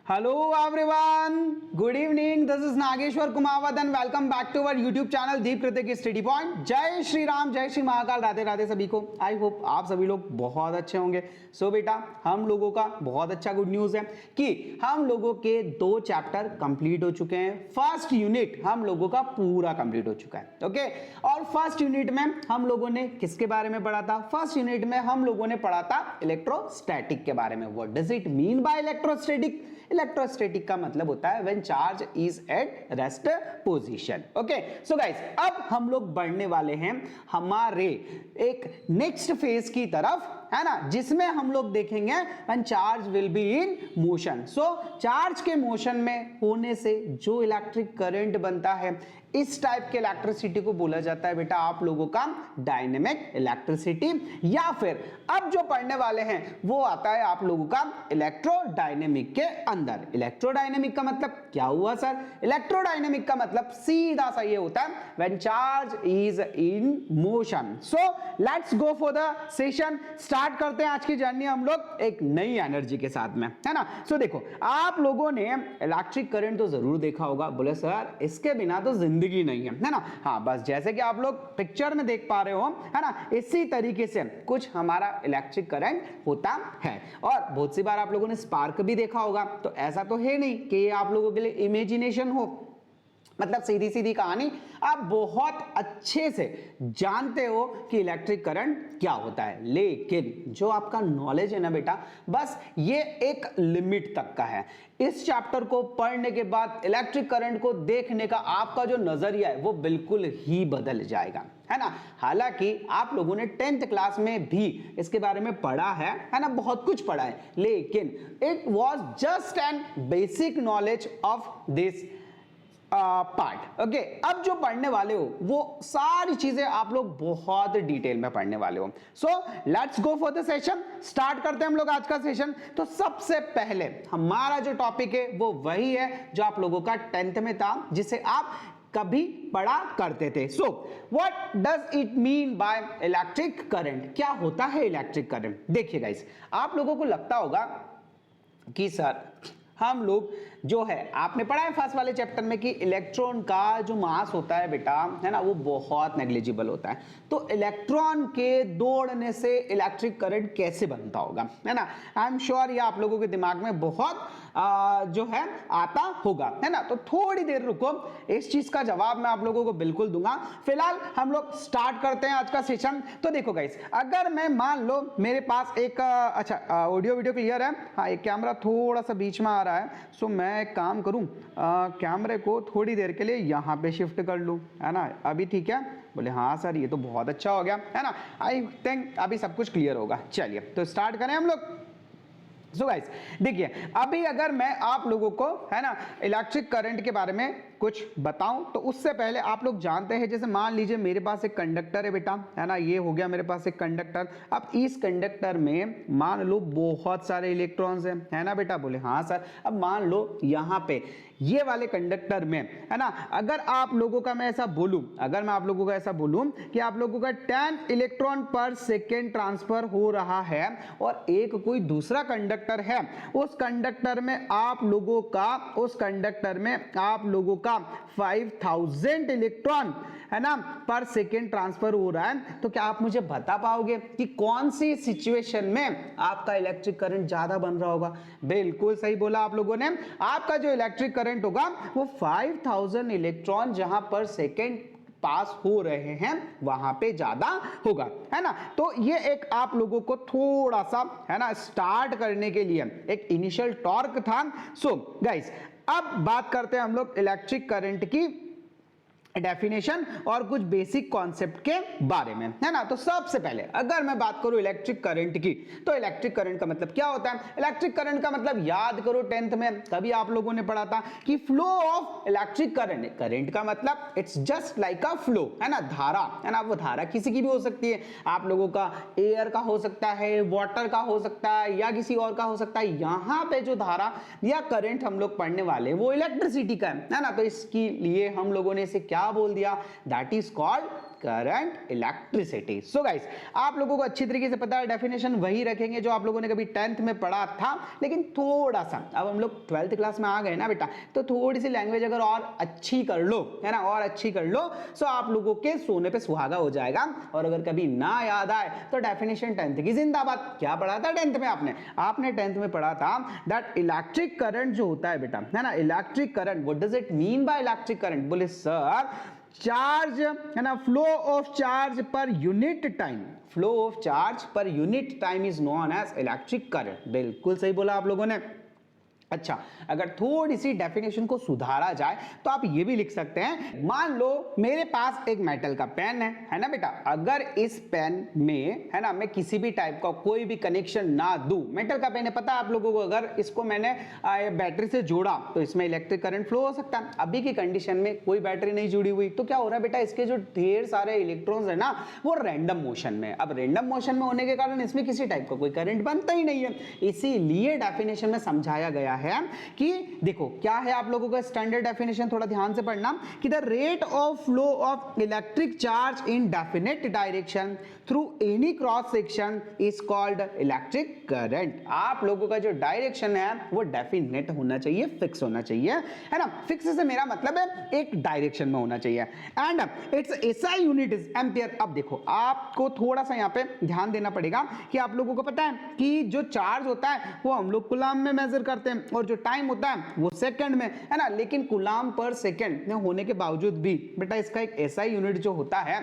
Hello everyone, good evening. This is Nageshwar Kumawat and welcome back to our YouTube channel Deep Kritik study point. जय श्री राम, जय श्री महाकाल, राधे राधे सभी को। I hope आप सभी लोग बहुत अच्छे होंगे। सो बेटा, हम लोगों का बहुत अच्छा गुड न्यूज है कि हम लोगों के 2 चैप्टर कंप्लीट हो चुके हैं। फर्स्ट यूनिट हम लोगों का पूरा कंप्लीट हो चुका है। ओके, और फर्स्ट यूनिट में हम लोगों ने किसके बारे में पढ़ा था? फर्स्ट यूनिट में हम लोगों ने पढ़ा था इलेक्ट्रोस्टैटिक के बारे में। What does it mean by electrostatic? Electrostatic का मतलब होता है when charge is at rest position. Okay, so guys, अब हम लोग बढ़ने वाले हैं हमारे एक नेक्स्ट फेज की तरफ, है ना, जिसमें हम लोग देखेंगे when charge will be in motion. So charge के मोशन में होने से जो इलेक्ट्रिक करंट बनता है, इस टाइप के इलेक्ट्रिसिटी को बोला जाता है बेटा आप लोगों का डायनेमिक इलेक्ट्रिसिटी, या फिर अब जो पढ़ने वाले हैं वो आता है आप लोगों का इलेक्ट्रोडायनेमिक के अंदर। इलेक्ट्रोडायनेमिक का मतलब क्या हुआ सर? इलेक्ट्रोडायनेमिक का मतलब सीधा सा ये होता है when charge is in motion. So let's go for the session. Start करते हैं आज की जर्नी हम लोग एक नई एनर्जी के साथ में, है ना। सो देखो, आप लोगों ने इलेक्ट्रिक करंट तो जरूर देखा होगा। बोले सर इसके बिना तो जिंदगी नहीं है ना। हाँ, बस जैसे कि आप लोग पिक्चर में देख पा रहे हो, है ना, इसी तरीके से कुछ हमारा इलेक्ट्रिक करंट होता है। और बहुत सी बार आप लोगों ने स्पार्क भी देखा होगा। तो ऐसा तो है नहीं कि ये आप लोगों के लिए इमेजिनेशन हो, मतलब सीधी सीधी कहानी, आप बहुत अच्छे से जानते हो कि इलेक्ट्रिक करंट क्या होता है। लेकिन जो आपका नॉलेज है ना बेटा, बस ये एक लिमिट तक का है। इस चैप्टर को पढ़ने के बाद इलेक्ट्रिक करंट को देखने का आपका जो नजरिया है वो बिल्कुल ही बदल जाएगा, है ना। हालांकि आप लोगों ने 10th क्लास में भी इसके बारे में पढ़ा है ना, बहुत कुछ पढ़ा है, लेकिन it was just an basic knowledge of this part. Okay, अब जो पढ़ने वाले हो वो सारी चीजें आप लोग बहुत डिटेल में पढ़ने वाले हो। So let's go for the session. Start करते हैं हम लोग आज का सेशन। तो सबसे पहले हमारा जो टॉपिक है वो वही है जो आप लोगों का 10th में था, जिसे आप कभी पढ़ा करते थे। So what does it mean by electric current? क्या होता है इलेक्ट्रिक करंट? देखिए गाइस, आप लोगों को लगता होगा कि सर हम लोग जो है, आपने पढ़ा है फर्स्ट वाले चैप्टर में कि इलेक्ट्रॉन का जो मास होता है बेटा, है ना, वो बहुत नेग्लिजिबल होता है। तो इलेक्ट्रॉन के दौड़ने से इलेक्ट्रिक करंट कैसे बनता होगा, है ना। आई एम श्योर ये आप लोगों के दिमाग में बहुत जो है आता होगा, है ना। तो थोड़ी देर रुको, इस चीज का जवाब मैं आप लोगों को बिल्कुल दूंगा। फिलहाल हम लोग स्टार्ट करते हैं आज का सेशन। तो देखो गाइस, अगर मैं मान लो मेरे पास एक अच्छा ऑडियो वीडियो क्लियर है? हाँ, एक कैमरा थोड़ा सा बीच में आ रहा है। सो मैं एक काम करूं, कैमरे को थोड़ी देर के लिए यहाँ पे शिफ्ट कर लूं, है ना। अभी ठीक है? बोले हाँ सर, ये तो बहुत अच्छा हो गया, है ना। आई थिंक अभी सब कुछ क्लियर होगा। चलिए तो स्टार्ट करें हम लोग। सो गाइस देखिए, अभी अगर मैं आप लोगों को, है ना, इलेक्ट्रिक करंट के बारे में कुछ बताऊं तो उससे पहले आप लोग जानते हैं, जैसे मान लीजिए मेरे पास एक कंडक्टर है बेटा, है ना, ये हो गया मेरे पास एक कंडक्टर। अब इस कंडक्टर में मान लो बहुत सारे इलेक्ट्रॉन्स हैं, है ना बेटा? बोले हाँ सर। अब मान लो यहाँ पे ये वाले कंडक्टर में, है ना, अगर आप लोगों का मैं ऐसा बोलूं, अगर मैं आप लोगों का ऐसा बोलूं कि आप लोगों का 10 इलेक्ट्रॉन पर सेकेंड ट्रांसफर हो रहा है और एक कोई दूसरा कंडक्टर है, उस कंडक्टर में आप लोगों का 5000 इलेक्ट्रॉन, है ना, पर सेकेंड ट्रांसफर हो रहा है, तो क्या आप मुझे बता पाओगे कि कौन सी सिचुएशन में आपका इलेक्ट्रिक करंट ज्यादा बन रहा होगा? बिल्कुल सही बोला आप लोगों ने। आपका जो इलेक्ट्रिक करंट होगा वो 5000 इलेक्ट्रॉन जहां पर सेकेंड पास हो रहे हैं वहां पे ज्यादा होगा, है ना। तो ये एक आप लोगों को थोड़ा सा, है ना, स्टार्ट करने के लिए एक इनिशियल टॉर्क था। सो गाइस, अब बात करते हैं हम लोग इलेक्ट्रिक करंट की डेफिनेशन और कुछ बेसिक कॉन्सेप्ट के बारे में, है ना। तो सबसे पहले अगर मैं बात करूं इलेक्ट्रिक करंट की, तो इलेक्ट्रिक करंट का मतलब क्या होता है? इलेक्ट्रिक करंट का मतलब याद करो 10th में कभी आप लोगों ने पढ़ा था कि flow of electric current. Current का मतलब it's just like a flow, है ना, धारा, है ना। वो धारा किसी की भी हो सकती है, आप लोगों का एयर का हो सकता है, वाटर का हो सकता है, या किसी और का हो सकता है। यहां पे जो धारा या करंट हम लोग पढ़ने वाले वो इलेक्ट्रिसिटी का है ना। तो इसके लिए हम लोगों ने इसे क्या बोल दिया? That is called current, electricity. So guys, आप लोगों को अच्छी तरीके से पता है, डेफिनेशन वही रखेंगे जो आप लोगों ने कभी 10th में पढ़ा था, लेकिन थोड़ा सा अब हम लोग 12th क्लास में आ गए ना बेटा, तो थोड़ी सी लैंग्वेज अगर और अच्छी कर लो, है ना, और अच्छी कर लो, सो आप लोगों के सोने पे सुहागा हो जाएगा। और अगर कभी ना याद आए तो डेफिनेशन 10th की जिंदाबाद। क्या पढ़ा था 10th में आपने 10th में पढ़ा था दैट इलेक्ट्रिक करंट जो होता है बेटा, है ना, electric current, what does it mean by electric current? बोले सर, चार्ज, है ना, flow of charge per unit time, flow of charge per unit time is known as electric current. बिल्कुल सही बोला आप लोगों ने। अच्छा, अगर थोड़ी सी डेफिनेशन को सुधारा जाए तो आप ये भी लिख सकते हैं, मान लो मेरे पास एक मेटल का पेन है ना बेटा, अगर इस पेन में, है ना, मैं किसी भी टाइप का कोई भी कनेक्शन ना दूं, मेटल का पेन है, पता है आप लोगों को, अगर इसको मैंने बैटरी से जोड़ा तो इसमें इलेक्ट्रिक करंट फ्लो हो सकता है। अभी की कंडीशन में कोई बैटरी नहीं जुड़ी हुई, तो क्या हो रहा है बेटा, इसके जो ढेर सारे इलेक्ट्रॉन्स है ना, वो रैंडम मोशन में। अब रैंडम मोशन में होने के कारण इसमें किसी टाइप का कोई करंट बनता ही नहीं है। इसीलिए डेफिनेशन में समझाया गया है कि देखो क्या है, आप लोगों का स्टैंडर्ड डेफिनेशन थोड़ा ध्यान से पढ़ना, कि the rate of flow of electric charge in definite direction through any cross section is called electric current. आप लोगों का जो डायरेक्शन है वो डेफिनेट होना चाहिए, फिक्स होना चाहिए, है ना। फिक्स से मेरा मतलब है एक डायरेक्शन में होना चाहिए, and it's SI unit is ampere. अब देखो, आपको थोड़ा सा यहाँ पे ध्यान देना पड़ेगा कि आप लोगों को पता है कि जो चार्ज होता है वो हम लोग कूलाम में मेजर करते हैं, और जो टाइम होता है वो सेकंड में, है ना। लेकिन कूलाम पर सेकंड होने के बावजूद भी बेटा इसका एक एसआई यूनिट जो होता है,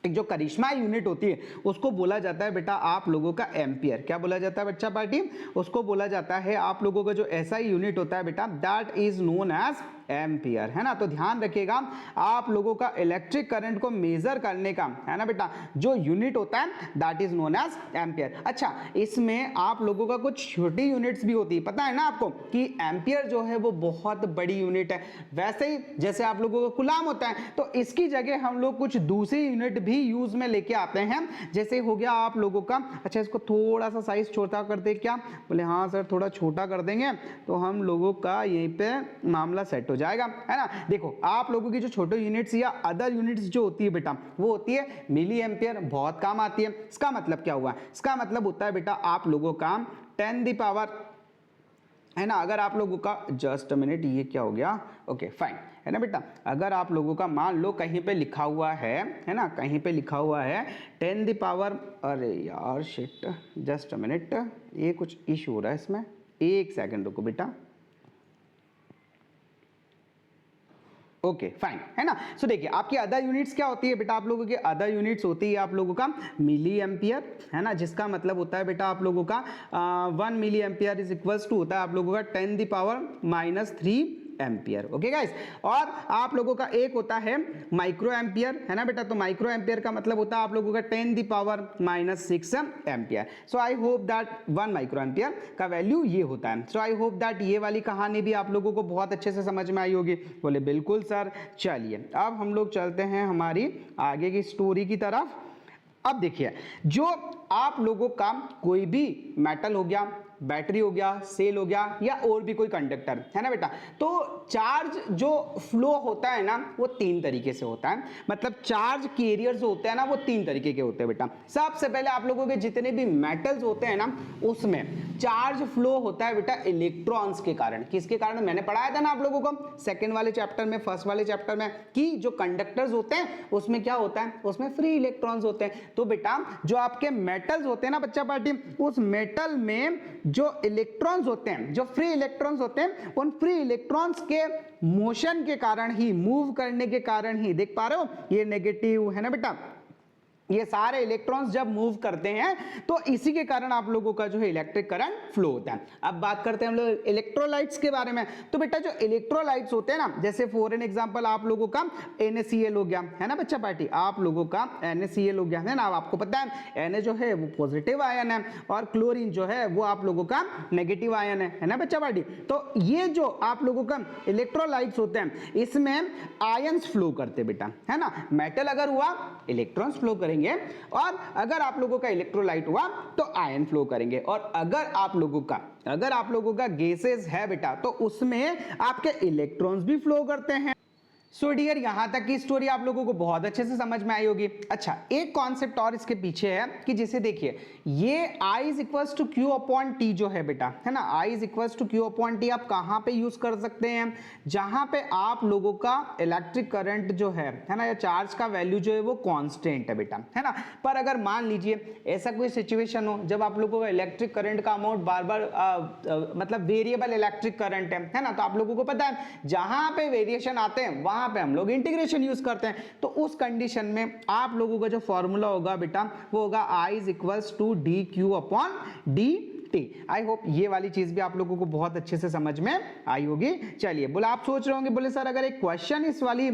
एक जो करिश्मा यूनिट होती है, उसको बोला जाता है बेटा आप लोगों का एम्पियर। क्या बोला जाता है बच्चा पार्टी? उसको बोला जाता है आप लोगों का जो एसआई यूनिट होता है बेटा, that is known as ampere, है ना। तो ध्यान रखिएगा, आप लोगों का इलेक्ट्रिक करंट को मेजर करने का, है ना बेटा, जो यूनिट होता है that is known as ampere. अच्छा, इसमें आप लोगों का कुछ छोटी यूनिट्स भी होती है, पता है ना आपको कि एम्पियर जो है वो बहुत बड़ी यूनिट है। वैसे ही जैसे आप लोगों का कूलाम होता है, तो इसकी जगह हम लोग कुछ दूसरी यूनिट भी यूज में लेके आते हैं, जैसे हो गया आप लोगों का, अच्छा इसको थोड़ा सा साइज छोटा कर दे क्या? बोले हाँ सर, थोड़ा छोटा कर देंगे तो हम लोगों का यहीं पे मामला सेट हो जाएगा, है ना। देखो, आप लोगों की जो छोटे यूनिट्स या अदर यूनिट्स जो होती है बेटा, वो होती है मिली एम्पियर, बहुत काम आती है। इसका मतलब क्या हुआ? इसका मतलब होता है बेटा आप लोगों का 10 दी पावर, है ना, अगर आप लोगों का, जस्ट अ मिनट, ये क्या हो गया, ओके फाइन, है ना बेटा, अगर आप लोगों का मान लो कहीं पे लिखा हुआ है ना, कहीं पे लिखा हुआ है 10 दी पावर, अरे यार शिट, जस्ट अ मिनट, ये कुछ इशू हो रहा है इसमें, एक सेकंड रुको बेटा, ओके फाइन, है ना। सो देखिए, आपकी अदर यूनिट्स क्या होती है बेटा, आप लोगों की अदर यूनिट्स होती है आप लोगों का मिली एम्पियर, है ना, जिसका मतलब होता है बेटा आप लोगों का 1 milli ampere is equals to होता है आप लोगों का 10 the power -3 ampere. Okay guys, और आप लोगों का एक होता है माइक्रो एम्पियर, है ना बेटा, तो माइक्रो एम्पियर का मतलब होता है आप लोगों का 10 the power -6 ampere. So I hope that 1 micro ampere का वैल्यू ये होता है। सो आई होप दैट ये वाली कहानी भी आप लोगों को बहुत अच्छे से समझ में आई होगी। बोले बिल्कुल सर। चलिए अब हम लोग चलते हैं हमारी आगे की स्टोरी की तरफ। अब देखिए, जो आप लोगों का कोई भी मेटल हो गया, बैटरी हो गया, सेल हो गया, या और भी कोई कंडक्टर, है ना बेटा, तो चार्ज जो फ्लो होता है ना वो 3 तरीके से होता है। मतलब चार्ज कैरियर्स होते हैं ना वो 3 तरीके के होते हैं बेटा। सबसे पहले आप लोगों के जितने भी मेटल्स होते हैं ना उसमें चार्ज फ्लो होता है बेटा इलेक्ट्रॉन्स के कारण। किसके कारण? मैंने पढ़ाया था ना आप लोगों को सेकंड वाले चैप्टर में, फर्स्ट वाले चैप्टर में, कि जो कंडक्टर्स होते हैं उसमें क्या होता है, उसमें फ्री इलेक्ट्रॉन्स होते हैं। तो बेटा जो आपके मेटल्स होते हैं ना बच्चा पार्टी, उस मेटल में जो इलेक्ट्रॉन्स होते हैं, जो फ्री इलेक्ट्रॉन्स होते हैं, उन फ्री इलेक्ट्रॉन्स के मोशन के कारण ही, मूव करने के कारण ही, देख पा रहे हो ये नेगेटिव है ना बेटा, ये सारे इलेक्ट्रॉन्स जब मूव करते हैं तो इसी के कारण आप लोगों का जो है इलेक्ट्रिक करंट फ्लो होता है। अब बात करते हैं हम लोग इलेक्ट्रोलाइट्स के बारे में। तो बेटा जो इलेक्ट्रोलाइट्स होते हैं ना, जैसे फॉर एन एग्जांपल आप लोगों का NaCl हो गया, है ना बच्चा पार्टी, आप लोगों का NaCl हो गया, है ना। आपको पता है Na जो है वो पॉजिटिव आयन है और क्लोरीन जो है वो आप लोगों का नेगेटिव आयन है ना बच्चा पार्टी। तो ये जो आप लोगों का इलेक्ट्रोलाइट्स होते हैं इसमें आयंस फ्लो करते बेटा, है ना। मेटल अगर हुआ इलेक्ट्रॉन्स फ्लो करेंगे, और अगर आप लोगों का इलेक्ट्रोलाइट हुआ तो आयन फ्लो करेंगे। और अगर आप लोगों का गैसेस है बेटा तो उसमें आपके इलेक्ट्रॉन्स भी फ्लो करते हैं। सो डियर, यहां तक की स्टोरी आप लोगों को बहुत अच्छे से समझ में आई होगी। अच्छा, एक कॉन्सेप्ट और इसके पीछे है कि जैसे देखिए ये I is equals to Q upon T जो है बेटा, है ना, I is equals to Q upon T आप कहां पे यूज कर सकते हैं, जहां पे आप लोगों का इलेक्ट्रिक करंट जो है ना, या चार्ज का वैल्यू जो है वो कांस्टेंट है बेटा, है ना। पर अगर मान लीजिए ऐसा कोई सिचुएशन हो जब आप लोगों का इलेक्ट्रिक करंट का अमाउंट बार बार मतलब वेरिएबल इलेक्ट्रिक करंट है ना, तो आप लोगों को पता है जहां पे वेरिएशन आते हैं वहां पे हम लोग इंटीग्रेशन यूज करते हैं। तो उस कंडीशन में आप लोगों का जो फॉर्मूला होगा बेटा वो होगा I is equals to d Q upon d T. I hope ये वाली चीज भी आप लोगों को बहुत अच्छे से समझ में आई होगी। चलिए, बोले आप सोच रहे होंगे बोले सर अगर एक क्वेश्चन इस वाली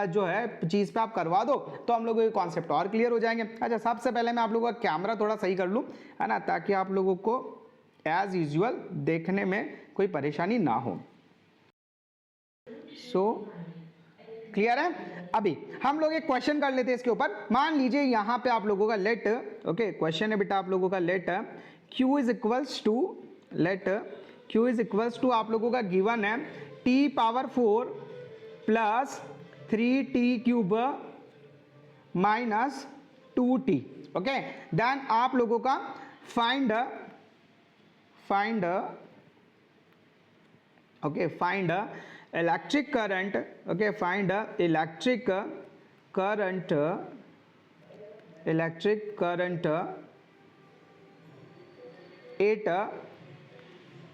जो है चीज पे आप करवा दो तो हम लोगों के कॉन्सेप्ट और क्लियर हो जाएंगे। अच्छा, सबसे पहले मैं आप लोगों का कैमरा थोड़ा सही कर लूं, है ना, ताकि आप लोगों को एज यूजुअल देखने में कोई परेशानी ना हो। सो क्लियर है। अभी हम लोग एक क्वेश्चन कर लेते हैं इसके ऊपर। मान लीजिए यहां पे आप लोगों का लेट, ओके, क्वेश्चन है बेटा आप लोगों का let Q is equals to, let Q is equals to आप लोगों का गिवन है t power 4 plus 3t cube minus 2t, okay. Then आप लोगों का find electric current, okay, find electric current at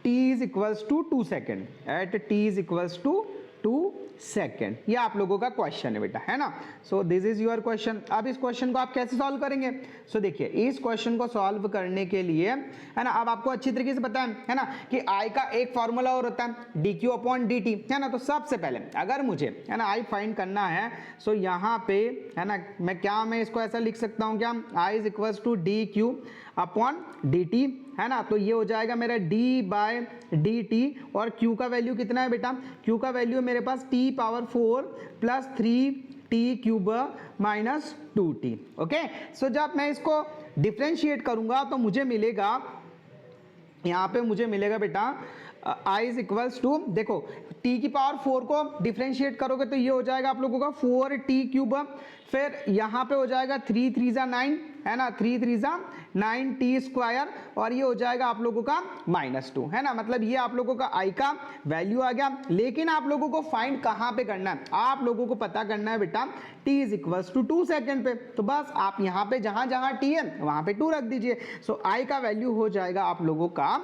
t is equals to 2 second, at t is equals to 2 second. ये आप लोगों का क्वेश्चन है बेटा, है ना। So this is your question. अब इस क्वेश्चन को आप कैसे सॉल्व करेंगे? सो देखिए इस क्वेश्चन को सॉल्व करने के लिए, है ना, अब आपको अच्छी तरीके से पता है ना, कि आई का एक फॉर्मूला और होता है D Q upon d t, है ना। तो सबसे पहले अगर मुझे, है ना, आई फाइंड करना है, सो यहाँ पे, है ना, मैं इसको ऐसा लिख सकता हूँ क्या, I is equals to d Q upon d t, है ना। तो ये हो जाएगा मेरा d बाय डी टी, और q का वैल्यू कितना है बेटा, q का वैल्यू मेरे पास t power 4 plus 3t cube minus 2t, okay. So जब मैं इसको डिफ्रेंशिएट करूंगा तो मुझे मिलेगा, यहाँ पे मुझे मिलेगा बेटा I इज इक्वल्स टू, देखो t की पावर 4 को डिफ्रेंशिएट करोगे तो ये हो जाएगा आप लोगों का 4t क्यूब, फिर यहाँ पे हो जाएगा 3 3 जा 9, है ना, 3 3 जा 9t स्क्वायर, और ये हो जाएगा आप लोगों का -2, है ना। मतलब ये आप लोगों का I का वैल्यू आ गया। लेकिन आप लोगों को फाइंड कहाँ पे करना है, आप लोगों को पता करना है बेटा t is equals to 2 second पे। तो बस आप यहाँ पे जहाँ जहाँ t है वहाँ पे 2 रख दीजिए। सो I का वैल्यू हो जाएगा आप लोगों का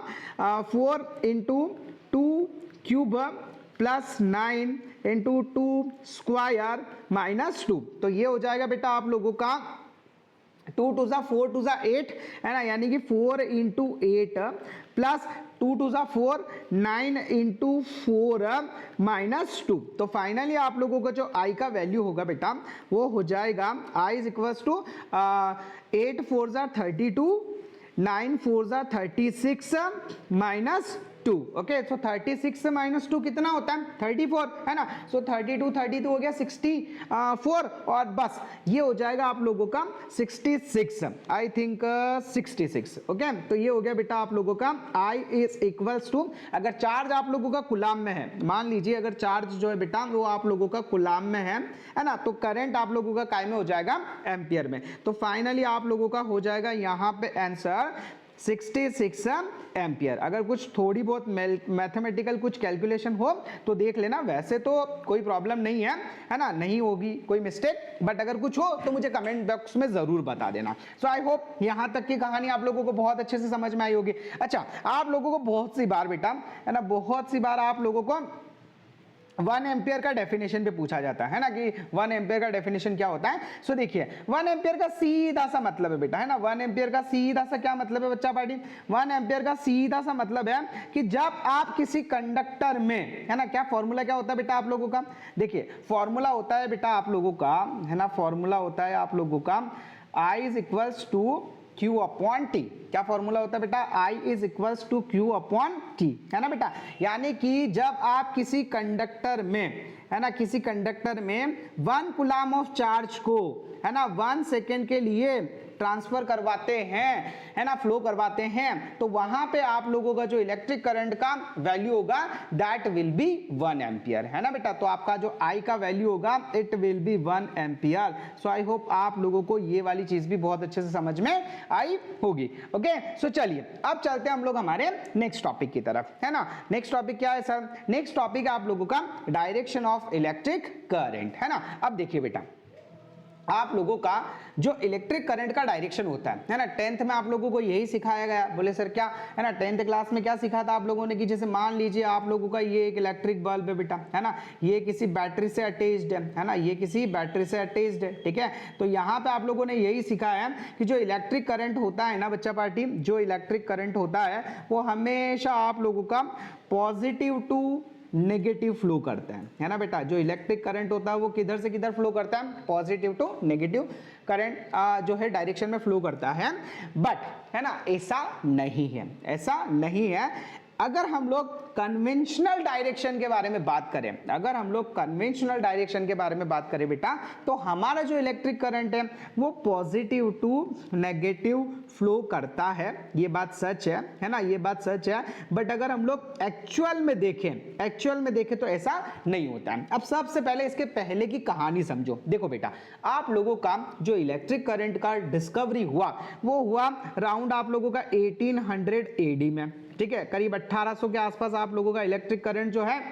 4 into 2 cube plus 9 into 2 square minus 2। तो ये हो जाएगा बेटा आप लोगों का 2 2 जा 4 2 जा 8, है ना, यानी कि 4 इंटू 8 प्लस 2 2 जा 4 9 इंटू 4 माइनस 2। तो फाइनली आप लोगों का जो I का वैल्यू होगा बेटा वो हो जाएगा I इज इक्वल्स टू 8 4 जा 32, 9 4 जा 36 माइनस 2, ओके। सो 36 से माइनस 2 कितना होता है, 34, है ना। सो 32 हो गया 64, और बस ये हो जाएगा आप लोगों का 66, आई थिंक 66, ओके। तो ये हो गया बेटा आप लोगों का I इज इक्वल्स टू, अगर चार्ज आप लोगों का कुलाम में है, मान लीजिए अगर चार्ज जो है बेटा वो आप लोगों का कुलाम में है ना, तो करंट आप लोगों का काय में हो जाएगा, एम्पियर में। तो फाइनली आप लोगों का हो जाएगा यहाँ पे आंसर 66 एम्पियर। अगर कुछ थोड़ी बहुत मैथमेटिकल कुछ कैलकुलेशन हो तो देख लेना, वैसे तो कोई प्रॉब्लम नहीं है ना, नहीं होगी कोई मिस्टेक, बट अगर कुछ हो तो मुझे कमेंट बॉक्स में जरूर बता देना। सो आई होप यहाँ तक की कहानी आप लोगों को बहुत अच्छे से समझ में आई होगी। अच्छा, आप लोगों को बहुत सी बार बेटा, है ना, बहुत सी बार आप लोगों को 1 एम्पियर का डेफिनेशन पे पूछा जाता है ना, कि 1 एम्पियर का डेफिनेशन क्या होता है। सो देखिए 1 एम्पियर का सीधा सा मतलब है बेटा, है ना, 1 एम्पियर का सीधा सा क्या मतलब है बच्चा पार्टी, 1 एम्पियर का सीधा सा मतलब है कि जब आप किसी कंडक्टर में, है ना, क्या फॉर्मूला क्या होता है बेटा आप लोगों का, देखिए फॉर्मूला होता है बेटा आप लोगों का, है ना, फॉर्मूला होता है आप लोगों का I is equals to Q upon T. क्या फॉर्मूला होता है बेटा, I is equals to Q upon T, है ना बेटा। यानी कि जब आप किसी कंडक्टर में, है ना, किसी कंडक्टर में 1 कूलम ऑफ चार्ज को, है ना, 1 सेकेंड के लिए ट्रांसफर करवाते हैं, है ना, फ्लो करवाते हैं, तो वहां पे आप लोगों का जो इलेक्ट्रिक करंट का वैल्यू होगा दैट विल बी 1 एम्पियर, है ना बेटा। तो आपका जो I का वैल्यू होगा it will be 1 ampere. So I hope आप लोगों को ये वाली चीज भी बहुत अच्छे से समझ में आई होगी। ओके, सो चलिए अब चलते हैं हम लोग हमारे नेक्स्ट टॉपिक की तरफ, है ना। नेक्स्ट टॉपिक क्या है सर? नेक्स्ट टॉपिक है आप लोगों का डायरेक्शन ऑफ इलेक्ट्रिक करंट, है ना। अब देखिए बेटा, आप लोगों का जो इलेक्ट्रिक करंट का डायरेक्शन होता है ना, 10th में आप लोगों को यही सिखाया गया। बोले सर क्या, है ना, 10th क्लास में क्या सिखा था आप लोगों ने कि जैसे मान लीजिए आप लोगों का ये एक इलेक्ट्रिक बल्ब है बेटा, है ना, ये किसी बैटरी से अटैच्ड है ना, ये किसी बैटरी से अटैच्ड है, ठीक है। तो यहाँ पे आप लोगों ने यही सिखाया है कि जो इलेक्ट्रिक करंट होता है ना बच्चा पार्टी, जो इलेक्ट्रिक करंट होता है वो हमेशा आप लोगों का पॉजिटिव टू नेगेटिव फ्लो करता है ना बेटा। जो इलेक्ट्रिक करंट होता है वो किधर से किधर फ्लो करता है? पॉजिटिव टू नेगेटिव करंट जो है डायरेक्शन में फ्लो करता है। बट है ना, ऐसा नहीं है, ऐसा नहीं है। अगर हम लोग कन्वेंशनल डायरेक्शन के बारे में बात करें, अगर हम लोग कन्वेंशनल डायरेक्शन के बारे में बात करें बेटा, तो हमारा जो इलेक्ट्रिक करंट है वो पॉजिटिव टू नेगेटिव फ्लो करता है। ये बात सच है ना, ये बात सच है। बट अगर हम लोग एक्चुअल में देखें तो ऐसा नहीं होता है। अब सबसे पहले इसके पहले की कहानी समझो। देखो बेटा, आप लोगों का जो इलेक्ट्रिक करंट का डिस्कवरी हुआ वो हुआ राउंड आप लोगों का 1800 AD में, ठीक है। करीब 1800 के आसपास आप लोगों का इलेक्ट्रिक करंट जो है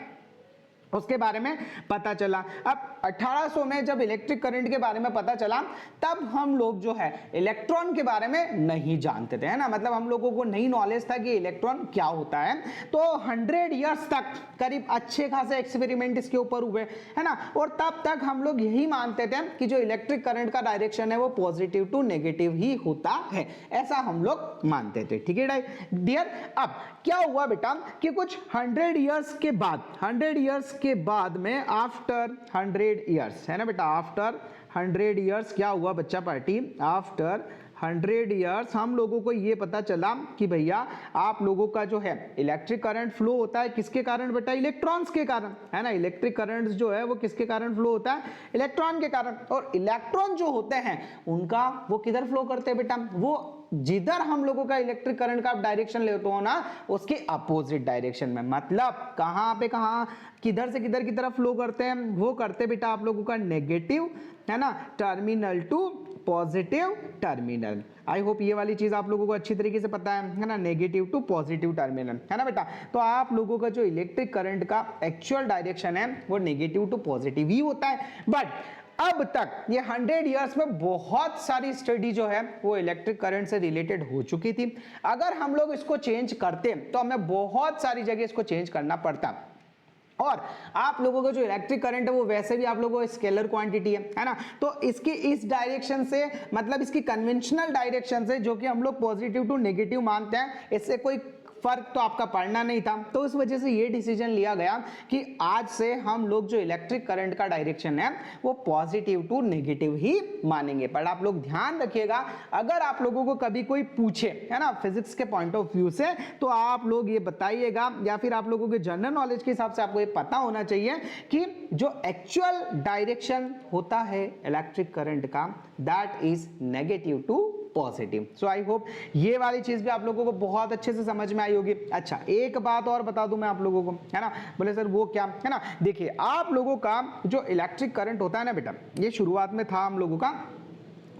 उसके बारे में पता चला। अब 1800 में जब इलेक्ट्रिक करंट के बारे में पता चला, तब हम लोग जो है इलेक्ट्रॉन के बारे में नहीं जानते थे, है ना। मतलब हम लोगों को नहीं नॉलेज था कि इलेक्ट्रॉन क्या होता है। तो 100 इयर्स तक करीब अच्छे खासे एक्सपेरिमेंट इसके ऊपर हुए, है ना। और तब तक हम लोग यही मानते थे कि जो इलेक्ट्रिक करंट का डायरेक्शन है वो पॉजिटिव टू नेगेटिव ही होता है, ऐसा हम लोग मानते थे, ठीक है डियर। अब क्या हुआ बेटा कि कुछ 100 इयर्स के बाद, 100 इयर्स के बाद में आफ्टर 100 इयर्स, है ना बेटा, आफ्टर 100 इयर्स क्या हुआ बच्चा पार्टी, आफ्टर 100 इयर्स हम लोगों को ये पता चला कि भैया आप लोगों का जो है इलेक्ट्रिक करंट फ्लो होता है किसके कारण बेटा? इलेक्ट्रॉन्स के कारण, है ना। इलेक्ट्रिक करंट जो है वो किसके कारण फ्लो होता है? इलेक्ट्रॉन के कारण। और इलेक्ट्रॉन जो होते हैं उनका वो किधर फ्लो करते हैं बेटा? वो जिधर हम लोगों का इलेक्ट्रिक करंट का डायरेक्शन लेते हो ना, उसके अपोजिट डायरेक्शन में। मतलब कहां पे कहां, किधर से किधर की तरफ फ्लो करते हैं? वो करते बेटा आप लोगों का नेगेटिव, है ना, terminal to positive terminal. I hope ये वाली चीज आप लोगों को अच्छी तरीके से पता है ना, नेगेटिव टू पॉजिटिव टर्मिनल, है ना बेटा। तो आप लोगों का जो इलेक्ट्रिक करंट का एक्चुअल डायरेक्शन है वो नेगेटिव टू पॉजिटिव ही होता है। बट अब तक ये 100 इयर्स में बहुत सारी स्टडी जो है वो इलेक्ट्रिक करंट से रिलेटेड हो चुकी थी। अगर हम लोग इसको चेंज करते तो हमें बहुत सारी जगह इसको चेंज करना पड़ता। और आप लोगों का जो इलेक्ट्रिक करंट है वो वैसे भी आप लोगों को स्केलर क्वांटिटी है ना। तो इसकी इस डायरेक्शन से, मतलब इसकी कन्वेंशनल डायरेक्शन से, जो कि हम लोग पॉजिटिव टू नेगेटिव मानते हैं, इससे कोई फर्क तो आपका पड़ना नहीं था। तो इस वजह से ये डिसीजन लिया गया कि आज से हम लोग जो इलेक्ट्रिक करंट का डायरेक्शन है वो पॉजिटिव टू नेगेटिव ही मानेंगे। पर आप लोग ध्यान रखिएगा, अगर आप लोगों को कभी कोई पूछे, है ना, फिजिक्स के पॉइंट ऑफ व्यू से, तो आप लोग ये बताइएगा, या फिर आप लोगों के जनरल नॉलेज के हिसाब से आपको ये पता होना चाहिए कि जो एक्चुअल डायरेक्शन होता है इलेक्ट्रिक करंट का, that is negative to positive. So I hope ये वाली चीज भी आप लोगों को बहुत अच्छे से समझ में आई होगी। अच्छा, एक बात और बता दूं मैं आप लोगों को, है ना। बोले सर वो क्या, है ना। देखिए आप लोगों का जो इलेक्ट्रिक करंट होता है ना बेटा, ये शुरुआत में था हम लोगों का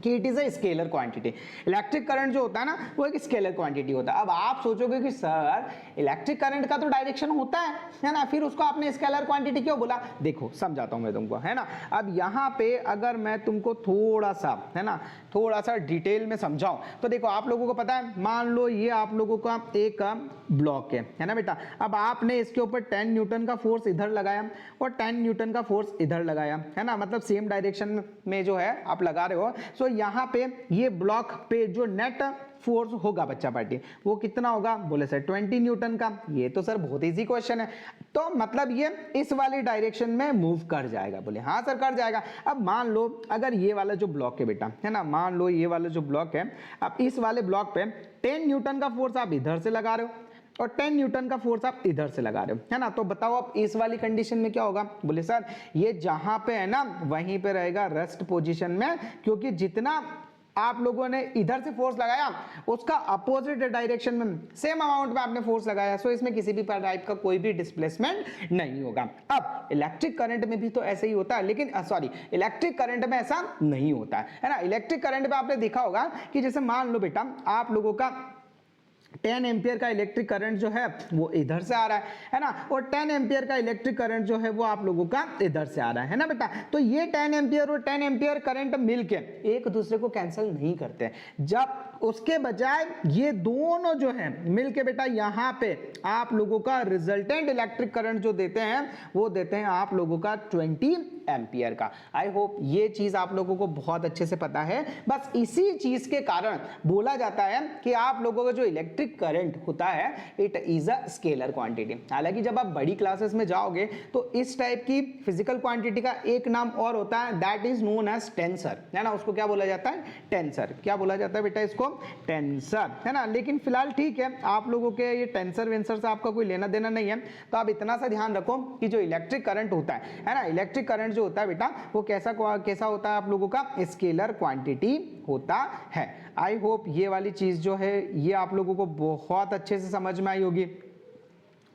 कि it is a scalar quantity. Electric current जो होता है ना वो एक स्केलर क्वांटिटी होता है। अब आप सोचोगे कि सर इलेक्ट्रिक करंट का तो डायरेक्शन होता है ना, फिर उसको आपने स्केलर क्वांटिटी क्यों बोला? देखो समझाता हूं मैं तुमको, है ना। अब यहाँ पे अगर मैं तुमको थोड़ा सा, है ना, थोड़ा सा डिटेल में समझाऊं तो देखो आप लोगों को पता है, मान लो ये आप लोगों का एक ब्लॉक है ना बेटा। अब आपने इसके ऊपर 10 न्यूटन का फोर्स इधर लगाया और 10 न्यूटन का फोर्स इधर लगाया, है ना, मतलब सेम डायरेक्शन में जो है आप लगा रहे हो। सो यहाँ पे ये ब्लॉक पे जो नेट फोर्स होगा बच्चा पार्टी वो कितना होगा? बोले सर 20 न्यूटन का। ये तो सर बहुत इजी क्वेश्चन है, तो मतलब ये इस वाली डायरेक्शन में मूव कर जाएगा। बोले हाँ सर कर जाएगा। अब मान लो अगर ये वाला जो ब्लॉक है बेटा, है ना, मान लो ये वाला जो ब्लॉक है, अब इस वाले ब्लॉक पे 10 न्यूटन का फोर्स आप इधर से लगा रहे हो और 10 न्यूटन का फोर्स आप इधर से लगा रहे हो, है ना। तो बताओ अब इस वाली कंडीशन में क्या होगा? बोले सर ये जहां पे है ना वहीं पे रहेगा रेस्ट पोजीशन में, क्योंकि जितना आप लोगों ने इधर से फोर्स लगाया, उसका अपोजिट डायरेक्शन में सेम अमाउंट में आपने फोर्स लगाया, सो इसमें किसी भी टाइप का कोई भी डिस्प्लेसमेंट नहीं होगा। अब इलेक्ट्रिक करंट में भी तो ऐसे ही होता है, लेकिन सॉरी इलेक्ट्रिक करंट में ऐसा नहीं होता है ना। इलेक्ट्रिक करंट में आपने देखा होगा कि जैसे मान लो बेटा आप लोगों का 10 एम्पियर का इलेक्ट्रिक करंट जो है वो इधर से आ रहा है ना, और 10 एम्पियर का इलेक्ट्रिक करंट जो है वो आप लोगों का इधर से आ रहा है ना बेटा। तो ये 10 एम्पियर और 10 एम्पियर करंट मिलके एक दूसरे को कैंसिल नहीं करते, जब उसके बजाय ये दोनों जो है मिलके बेटा यहाँ पे आप लोगों का रिजल्टेंट इलेक्ट्रिक करंट जो देते हैं वो देते हैं आप लोगों का 20 एम्पियर का। आई होप ये चीज आप लोगों को बहुत अच्छे से पता है। बस इसी चीज के कारण बोला जाता है कि आप लोगों का जो इलेक्ट्रिक करंट होता है it is a scalar quantity. हालांकि जब आप बड़ी क्लासेस में जाओगे तो इस टाइप की फिजिकल क्वांटिटी का एक नाम और होता है, that is known as tensor, है ना। उसको क्या बोला जाता है? टेंसर। क्या बोला जाता है बेटा इसको? टेंसर, है ना। लेकिन फिलहाल ठीक है, आप लोगों के ये टेंसर वेंसर से आपका कोई लेना देना नहीं है, तो आप इतना सा ध्यान रखो कि जो इलेक्ट्रिक करंट होता है ना, इलेक्ट्रिक करंट जो होता है बेटा वो कैसा होता है आप लोगों का? स्केलर क्वांटिटी होता है। आई होप ये वाली चीज जो है ये आप लोगों को बहुत अच्छे से समझ में आई होगी।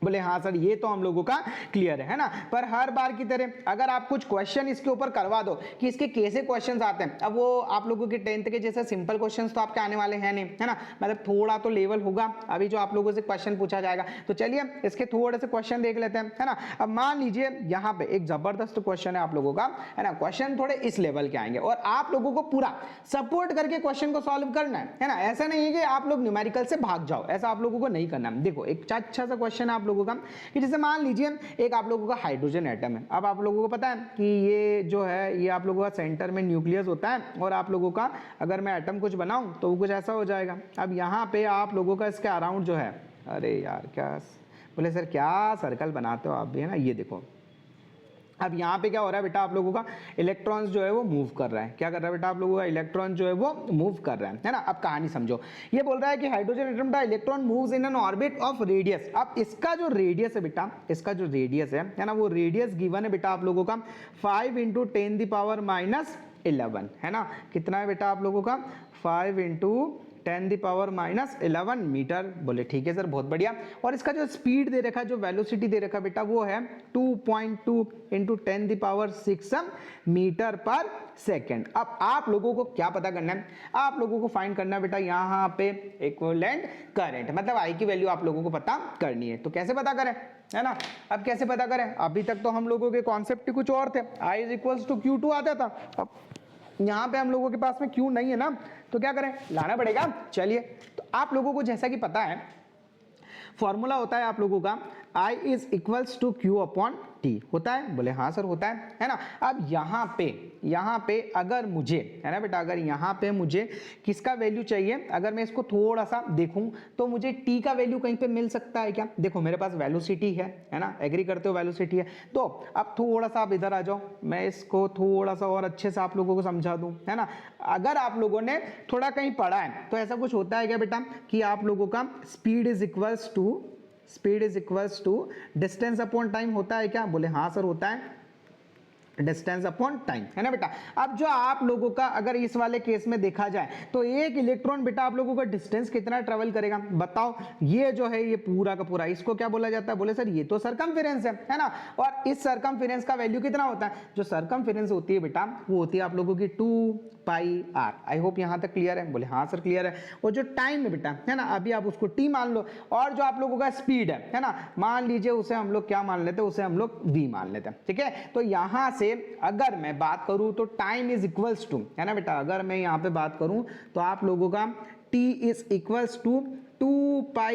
बोले हाँ सर ये तो हम लोगों का क्लियर है ना। पर हर बार की तरह अगर आप कुछ क्वेश्चन इसके ऊपर करवा दो कि इसके कैसे क्वेश्चंस आते हैं, अब वो आप लोगों के 10th के जैसे सिंपल क्वेश्चंस तो आपके आने वाले हैं नहीं, है ना। मतलब थोड़ा तो लेवल होगा अभी जो आप लोगों से क्वेश्चन पूछा जाएगा। तो चलिए इसके थोड़े से क्वेश्चन देख लेते हैं, है ना। अब मान लीजिए यहाँ पे एक जबरदस्त क्वेश्चन है आप लोगों का, है ना। क्वेश्चन थोड़े इस लेवल के आएंगे और आप लोगों को पूरा सपोर्ट करके क्वेश्चन को सॉल्व करना है ना। ऐसा नहीं है कि आप लोग न्यूमेरिकल से भाग जाओ, ऐसा आप लोगों को नहीं करना। देखो एक अच्छा सा क्वेश्चन है आप लोगों का कि जैसे मान लीजिए एक आप लोगों का हाइड्रोजन एटम है। अब आप लोगों को पता है कि ये जो है ये आप लोगों का सेंटर में न्यूक्लियस होता है, और आप लोगों का अगर मैं एटम कुछ बनाऊं तो वो कुछ ऐसा हो जाएगा। अब यहाँ पे आप लोगों का इसके अराउंड जो है, अरे यार क्या बोले सर क्या सर्कल बनाते हो आप भी, है ना। ये देखो अब यहाँ पे क्या हो रहा है बेटा, आप लोगों का इलेक्ट्रॉन्स जो है वो मूव कर रहा है। क्या कर रहा है बेटा आप लोगों का? इलेक्ट्रॉन जो है वो मूव कर रहा है ना। अब कहानी समझो, ये बोल रहा है कि हाइड्रोजन एटम का electron moves in an orbit of radius. अब इसका जो रेडियस है बेटा, इसका जो रेडियस है ना, वो रेडियस गिवन है बेटा आप लोगों का 5 × 10⁻⁻11, है ना। कितना है बेटा आप लोगों का? 5 × 10⁻⁻11 मीटर। बोले ठीक है सर बहुत बढ़िया। और इसका जो स्पीड दे रखा है, जो वेलोसिटी दे रखा है बेटा, वो है 2.2 × 10⁻6 मीटर पर सेकेंड। अब आप लोगों को क्या पता करना है? आप लोगों को फाइंड करना है बेटा यहाँ पे इक्विवेलेंट करंट, मतलब आई की वैल्यू आप लोगों को पता करनी है। तो कैसे पता करें, है ना। अब कैसे पता करें? अभी तक तो हम लोगों के कॉन्सेप्ट कुछ और थे, I = Q2 आता था। अब यहाँ पे हम लोगों के पास में Q नहीं है ना, तो क्या करें? लाना पड़ेगा। चलिए तो आप लोगों को जैसा कि पता है फॉर्मूला होता है आप लोगों का I = Q/T होता है। बोले हाँ सर होता है ना। अब यहाँ पे अगर मुझे, है ना बेटा, अगर यहाँ पे मुझे किसका वैल्यू चाहिए, अगर मैं इसको थोड़ा सा देखूं तो मुझे T का वैल्यू कहीं पे मिल सकता है क्या? देखो मेरे पास वेलोसिटी है ना, एग्री करते हो? वेलोसिटी है। तो अब थोड़ा सा आप इधर आ जाओ, मैं इसको थोड़ा सा और अच्छे से आप लोगों को समझा दूं, है ना। अगर आप लोगों ने थोड़ा कहीं पढ़ा है तो ऐसा कुछ होता है क्या बेटा कि आप लोगों का speed is equals to distance upon time होता है क्या? बोले हाँ सर होता है, डिस्टेंस अपॉन टाइम, है ना बेटा। अब जो आप लोगों का अगर इस वाले केस में देखा जाए तो एक इलेक्ट्रॉन बेटा आप लोगों का डिस्टेंस कितना ट्रेवल करेगा बताओ? ये जो है ये पूरा का पूरा, इसको क्या बोला जाता है? बोले सर ये तो सरकमफेरेंस है ना। और इस सरकमफेरेंस का वैल्यू कितना होता है? जो सरकमफेरेंस होती है बेटा वो होती है आप लोगों की 2πr। आई होप यहाँ तक क्लियर है? बोले हाँ सर क्लियर है। और जो टाइम है बेटा, है ना, अभी आप उसको t मान लो, और जो आप लोगों का स्पीड है ना, मान लीजिए उसे हम लोग क्या मान लेते हैं? उसे हम लोग v मान लेते हैं, ठीक है। तो यहाँ से अगर मैं बात करूं तो टाइम इज इक्वल्स टू, है ना बेटा, अगर मैं यहाँ पे बात करूं तो आप लोगों का t is equals to 2πr/v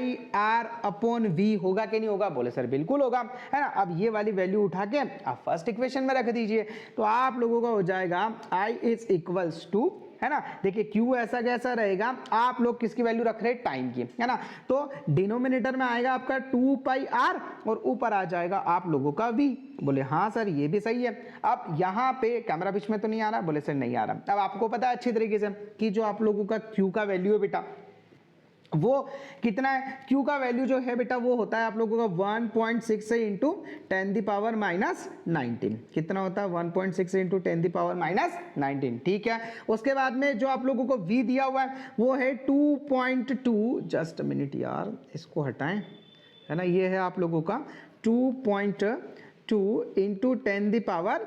होगा कि नहीं होगा? बोले सर बिल्कुल होगा, है ना। अब ये वाली वैल्यू उठा के आप फर्स्ट इक्वेशन में रख दीजिए, तो आप लोगों का हो जाएगा I इज इक्वल्स टू, है ना। देखिए Q ऐसा कैसा रहेगा, आप लोग किसकी वैल्यू रख रहे हैं? टाइम की, है ना। तो डिनोमिनेटर में आएगा आपका 2πr और ऊपर आ जाएगा आप लोगों का v। बोले हाँ सर ये भी सही है। अब यहाँ पे कैमरा बीच में तो नहीं आ रहा? बोले सर नहीं आ रहा। अब आपको पता है अच्छी तरीके से कि जो आप लोगों का Q का वैल्यू है बेटा वो कितना है, Q का वैल्यू जो है बेटा वो होता है आप लोगों का 1.6 से इंटू 10⁻⁹ कितना होता है 1.6 से इंटू 10⁻⁹ ठीक है। उसके बाद में जो आप लोगों को V दिया हुआ है वो है 2.2, जस्ट मिनट यार इसको हटाएं, है ना, ये है आप लोगों का 2.2 इंटू 10⁻⁶,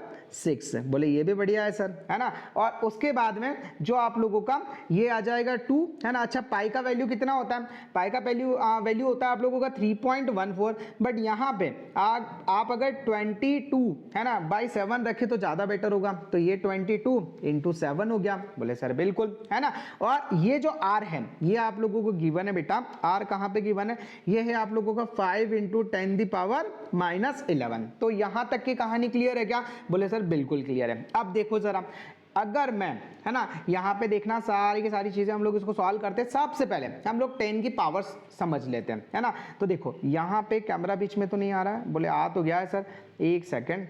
बोले ये भी बढ़िया है सर, है ना। और उसके बाद में जो आप लोगों का ये आ जाएगा 2, है ना। अच्छा पाई का वैल्यू कितना होता है, पाई का वैल्यू होता है आप लोगों का 3.14, बट यहाँ पे आप अगर 22 है ना बाई 7 रखे तो ज़्यादा बेटर होगा, तो ये 22 इंटू 7 हो गया, बोले सर बिल्कुल, है ना। और ये जो R है ये आप लोगों को गिवन है बेटा, R कहाँ पे गिवन है, ये है आप लोगों का 5 इंटू 10⁻⁻11, तो यहाँ तक की कहानी क्लियर है क्या, बोले सर बिल्कुल क्लियर है। अब देखो जरा, अगर मैं, है ना, यहाँ पे देखना सारी की सारी चीजें हम लोग इसको सॉल्व करते हैं, सबसे पहले हम लोग 10 की पावर्स समझ लेते हैं, है ना। तो देखो यहाँ पे कैमरा बीच में तो नहीं आ रहा है, बोले आ तो गया है सर, एक सेकेंड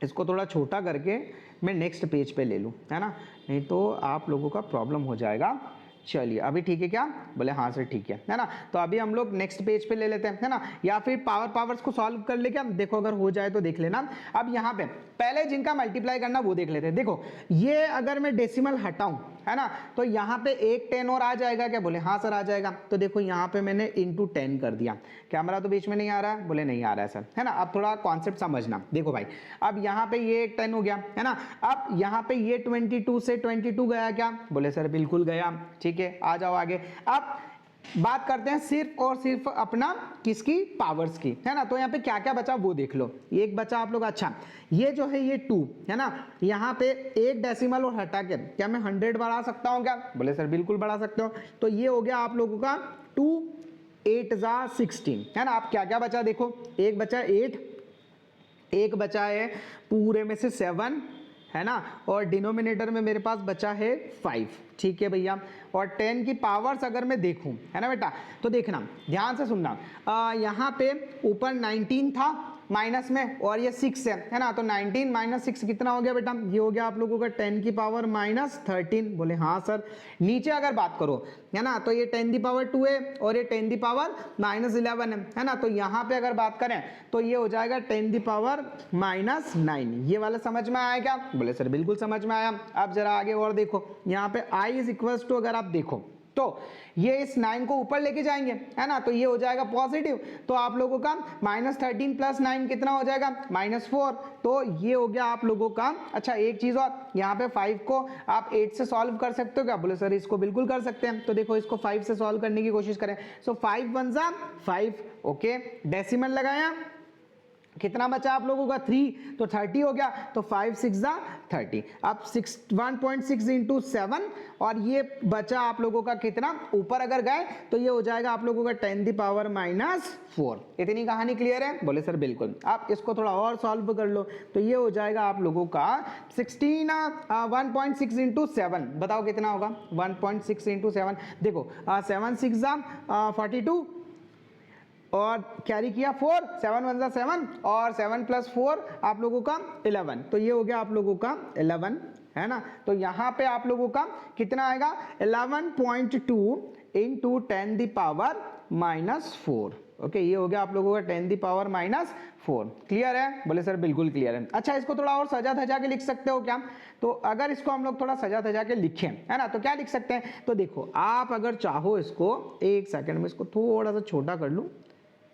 इसको थोड़ा छोटा करके मैं नेक्स्ट पेज पे ले लूँ, है ना, नहीं तो आप लोगों का प्रॉब्लम हो जाएगा। चलिए अभी ठीक है क्या, बोले हाँ सर ठीक है ना। तो अभी हम लोग नेक्स्ट पेज पे ले लेते हैं, है ना, या फिर पावर्स को सॉल्व कर ले क्या, देखो अगर हो जाए तो देख लेना। अब यहाँ पे पहले जिनका मल्टीप्लाई करना वो देख लेते हैं। देखो ये अगर मैं डेसिमल हटाऊं, है ना, तो यहाँ पे एक 10 और आ जाएगा क्या, बोले हाँ सर आ जाएगा। तो देखो यहाँ पे मैंने इंटू 10 कर दिया, कैमरा तो बीच में नहीं आ रहा है, बोले नहीं आ रहा है सर, है ना। अब थोड़ा कॉन्सेप्ट समझना, देखो भाई अब यहाँ पे ये एक 10 हो गया, है ना। अब यहाँ पे ये 22 से 22 गया क्या, बोले सर बिल्कुल गया, ठीक है। आ जाओ आगे। अब बात करते हैं सिर्फ और सिर्फ अपना किसकी, पावर्स की, है ना। तो यहाँ पे क्या क्या बचा वो देख लो, एक बचा आप लोग, अच्छा ये जो है ये 2, है ना, यहाँ पे एक डेसिमल और हटा के क्या मैं 100 बढ़ा सकता हूँ क्या, बोले सर बिल्कुल बढ़ा सकते हो। तो ये हो गया आप लोगों का 2 8 जा 16, है ना। आप क्या क्या बचा देखो, एक बचा 8, एक बचा है पूरे में से 7, है ना, और डिनोमिनेटर में मेरे पास बचा है 5, ठीक है भैया। और 10 की पावर्स अगर मैं देखूं, है ना बेटा, तो देखना ध्यान से सुनना, यहाँ पे ऊपर 19 था माइनस में और ये 6 है ना, तो 19 माइनस 6 कितना हो गया बेटा, ये हो गया आप लोगों का 10 की पावर -13, बोले हाँ सर। नीचे अगर बात करो, है ना, तो ये 10 की पावर 2 है और ये 10 की पावर -11 है ना। तो यहाँ पे अगर बात करें तो ये हो जाएगा 10 की पावर -9। ये वाला समझ में आया क्या, बोले सर बिल्कुल समझ में आया। अब जरा आगे और देखो, यहाँ पे I इज इक्वल्स टू, अगर आप देखो तो ये इस 9 को ऊपर लेके जाएंगे, है ना, तो ये हो जाएगा पॉजिटिव, तो आप लोगों का -13 + 9 कितना हो जाएगा -4, तो ये हो गया आप लोगों का। अच्छा एक चीज और, यहाँ पे 5 को आप 8 से सॉल्व कर सकते हो क्या, बोले सर इसको बिल्कुल कर सकते हैं। तो देखो इसको 5 से सॉल्व करने की कोशिश करें, सो 5 1 जा 5, ओके, डेसिमल लगाया, कितना बचा आप लोगों का 3, तो 30 हो गया, तो 5 6 जा 30। अब 1.6 इंटू 7 और ये बचा आप लोगों का कितना, ऊपर अगर गए तो ये हो जाएगा आप लोगों का 10 की पावर -4। इतनी कहानी क्लियर है, बोले सर बिल्कुल। आप इसको थोड़ा और सॉल्व कर लो, तो ये हो जाएगा आप लोगों का 1.6 इंटू 7, बताओ कितना होगा 1.6 इंटू 7, देखो 7 6 जा 42 और कैरी किया 4, 7 1 जा 7 और 7 + 4 आप लोगों का 11, तो ये हो गया आप लोगों का 11, है ना। तो यहाँ पे आप लोगों का कितना आएगा 11.2 इंटू 10 की पावर -4, ओके, ये हो गया आप लोगों का 10 की पावर -4। क्लियर है, बोले सर बिल्कुल क्लियर है। अच्छा इसको थोड़ा और सजा धजा के लिख सकते हो क्या, तो अगर इसको हम लोग थोड़ा सजा धजा के लिखें, है ना, तो क्या लिख सकते हैं, तो देखो आप अगर चाहो इसको, एक सेकंड में इसको थोड़ा सा छोटा कर लूँ,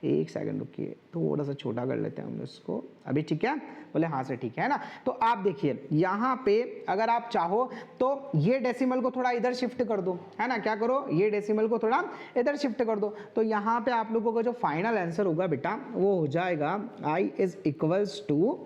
एक सेकंड रुकिए, थोड़ा सा छोटा कर लेते हैं हम इसको, अभी ठीक है, बोले हाँ से ठीक है ना। तो आप देखिए यहाँ पे अगर आप चाहो तो ये डेसिमल को थोड़ा इधर शिफ्ट कर दो, है ना, क्या करो, ये डेसिमल को थोड़ा इधर शिफ्ट कर दो, तो यहाँ पे आप लोगों का जो फाइनल आंसर होगा बेटा वो हो जाएगा I इज इक्वल्स टू,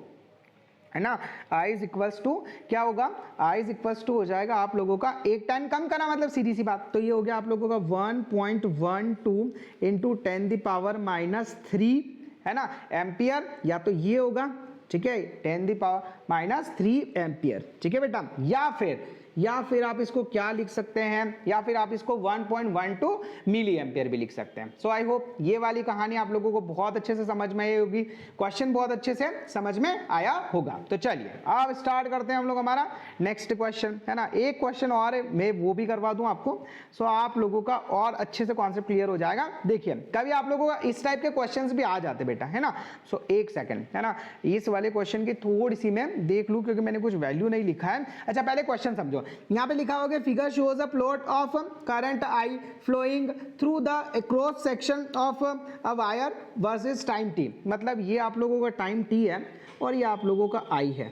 है ना, I इज इक्वल्स टू क्या होगा, I इज इक्वल्स टू हो जाएगा आप लोगों का, एक 10 कम करना मतलब सीधी सी बात, तो ये हो गया आप लोगों का 1.12 इंटू 10 की पावर -3, है ना, एम्पियर, या तो ये होगा, ठीक है, 10 की पावर -3 एम्पियर, ठीक है बेटा, या फिर या फिर आप इसको क्या लिख सकते हैं, या फिर आप इसको 1.12 मिली एम्पियर भी लिख सकते हैं। सो आई होप ये वाली कहानी आप लोगों को बहुत अच्छे से समझ में आई होगी, क्वेश्चन बहुत अच्छे से समझ में आया होगा। तो चलिए अब स्टार्ट करते हैं हम लोग हमारा नेक्स्ट क्वेश्चन, है ना। एक क्वेश्चन और है, मैं वो भी करवा दूं आपको, सो आप लोगों का और अच्छे से कॉन्सेप्ट क्लियर हो जाएगा। देखिए कभी आप लोगों का इस टाइप के क्वेश्चंस भी आ जाते बेटा, है ना। सो एक सेकंड, है ना, इस वाले क्वेश्चन की थोड़ी सी मैं देख लूं क्योंकि मैंने कुछ वैल्यू नहीं लिखा है। अच्छा पहले क्वेश्चन समझो, यहाँ पे लिखा होगा figure shows a plot of current I flowing through the cross section of a wire versus time T. मतलब ये आप लोगों का टाइम टी है और ये आप लोगों का आई है,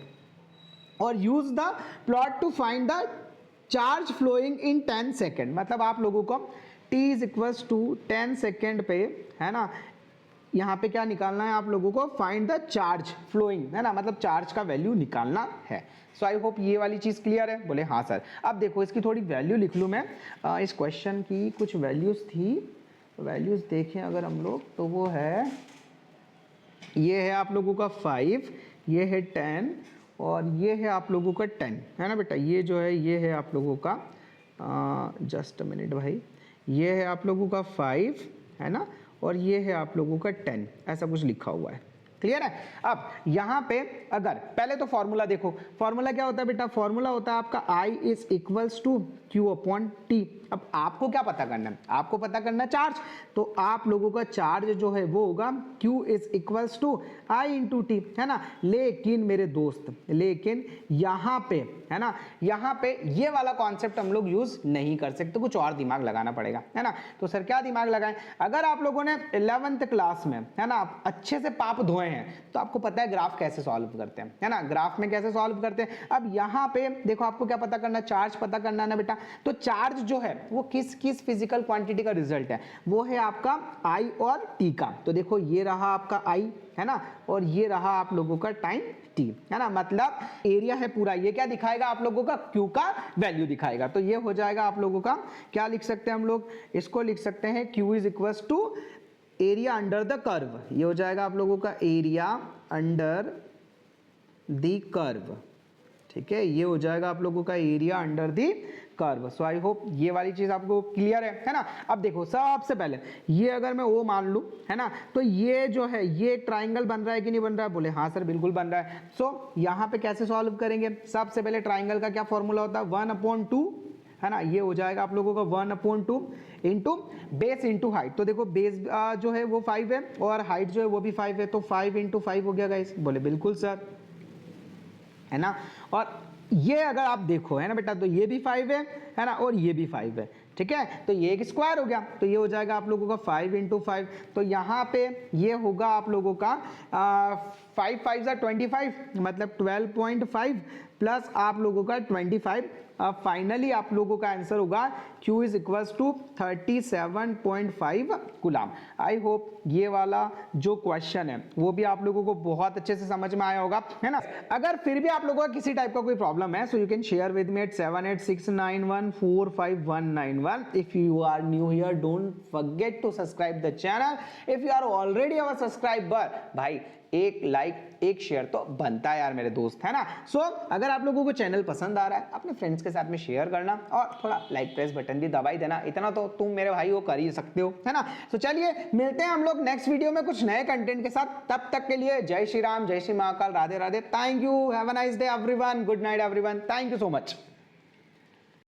और use the plot to find the charge flowing in 10 second. मतलब आप लोगों को t is equals to 10 second पे, है ना, यहाँ पे क्या निकालना है आप लोगों को, फाइंड द चार्ज फ्लोइंग, है ना, मतलब चार्ज का वैल्यू निकालना है। सो आई होप ये वाली चीज क्लियर है। बोले हाँ सर। अब देखो इसकी थोड़ी वैल्यू लिख लूँ मैं, इस क्वेश्चन की कुछ वैल्यूज थी, वैल्यूज देखें अगर हम लोग तो वो है, ये है आप लोगों का 5, ये है 10 और ये है आप लोगों का 10, है ना बेटा। ये जो है ये है आप लोगों का जस्ट अ मिनट भाई, ये है आप लोगों का 5, है ना, और ये है आप लोगों का 10, ऐसा कुछ लिखा हुआ है। क्लियर है। अब यहाँ पे अगर पहले तो फॉर्मूला देखो, फॉर्मूला क्या होता है बेटा, फॉर्मूला होता है आपका I is equals to Q upon T। अब आपको क्या पता करना है, आपको पता करना है चार्ज, तो आप लोगों का चार्ज जो है वो होगा Q is equals to I into T, है ना। लेकिन मेरे दोस्त, लेकिन यहाँ पे, है ना, यहाँ पे ये वाला कॉन्सेप्ट हम लोग यूज नहीं कर सकते, कुछ और दिमाग लगाना पड़ेगा, है ना। तो सर क्या दिमाग लगाएं, अगर आप लोगों ने 11th क्लास में, है ना, अच्छे से पाप धोए हैं तो आपको पता है ग्राफ कैसे सॉल्व करते हैं, है ना, ग्राफ में कैसे सॉल्व करते हैं। अब यहाँ पे देखो आपको क्या पता करना, चार्ज पता करना है ना बेटा। तो चार्ज जो है वो किस किस फिजिकल क्वांटिटी का रिजल्ट है, वो है आपका I और T का। तो देखो ये रहा आपका I, है ना, और ये रहा आप लोगों का टाइम T, है ना। मतलब एरिया है पूरा, ये क्या दिखाएगा आप लोगों का, Q का वैल्यू दिखाएगा। तो ये हो जाएगा आप लोगों का, क्या लिख सकते हैं हम लोग, इसको लिख सकते हैं Q is equals to area under the curve. ये हो जाएगा आप लोगों का एरिया अंडर द कर्व, ठीक है, ये हो जाएगा आप लोगों का area under the curve. So I hope ये वाली चीज आपको क्लियर है ना। अब देखो सबसे पहले ये अगर मैं वो मान लूं, है ना, तो ये जो है ये ट्राइंगल बन रहा है कि नहीं बन रहा है, बोले हाँ सर बिल्कुल बन रहा है। सो यहाँ पे कैसे सॉल्व करेंगे, सबसे पहले ट्राइंगल का क्या फॉर्मूला होता है, 1/2, है ना, ये हो जाएगा आप लोगों का 1/2 इंटू बेस इंटू हाइट। तो देखो बेस जो है वो 5 है और हाइट जो है वो भी 5 है, तो 5 इंटू 5 हो गया गाइस, बोले बिल्कुल सर, है ना। और ये अगर आप देखो, है ना बेटा, तो ये भी 5 है ना, और ये भी 5 है, ठीक है, तो ये एक स्क्वायर हो गया, तो ये हो जाएगा आप लोगों का 5 इंटू 5। तो यहाँ पे ये होगा आप लोगों का 5 5 25, मतलब 12.5 प्लस आप लोगों का 25। फाइनली आप लोगों का आंसर होगा Q is equals to 37.5 coulomb. I hope ये वाला जो क्वेश्चन है वो भी आप लोगों को बहुत अच्छे से समझ में आया होगा, है ना। अगर फिर भी आप लोगों का किसी टाइप का कोई प्रॉब्लम है, so you can share with me at 7869145191। If you are new here don't forget to subscribe the channel. If you are already our subscriber, भाई एक लाइक एक शेयर तो बनता है यार मेरे दोस्त, है ना। सो अगर आप लोगों को चैनल पसंद आ रहा है, अपने फ्रेंड्स के साथ में शेयर करना और थोड़ा लाइक प्रेस बटन भी दबाई देना, इतना तो तुम मेरे भाई वो कर ही सकते हो, है ना। तो चलिए मिलते हैं हम लोग नेक्स्ट वीडियो में कुछ नए कंटेंट के साथ। तब तक के लिए जय श्री राम, जय Shri Mahakal, Radhe Radhe, thank you, have a nice day everyone, good night everyone, thank you so much.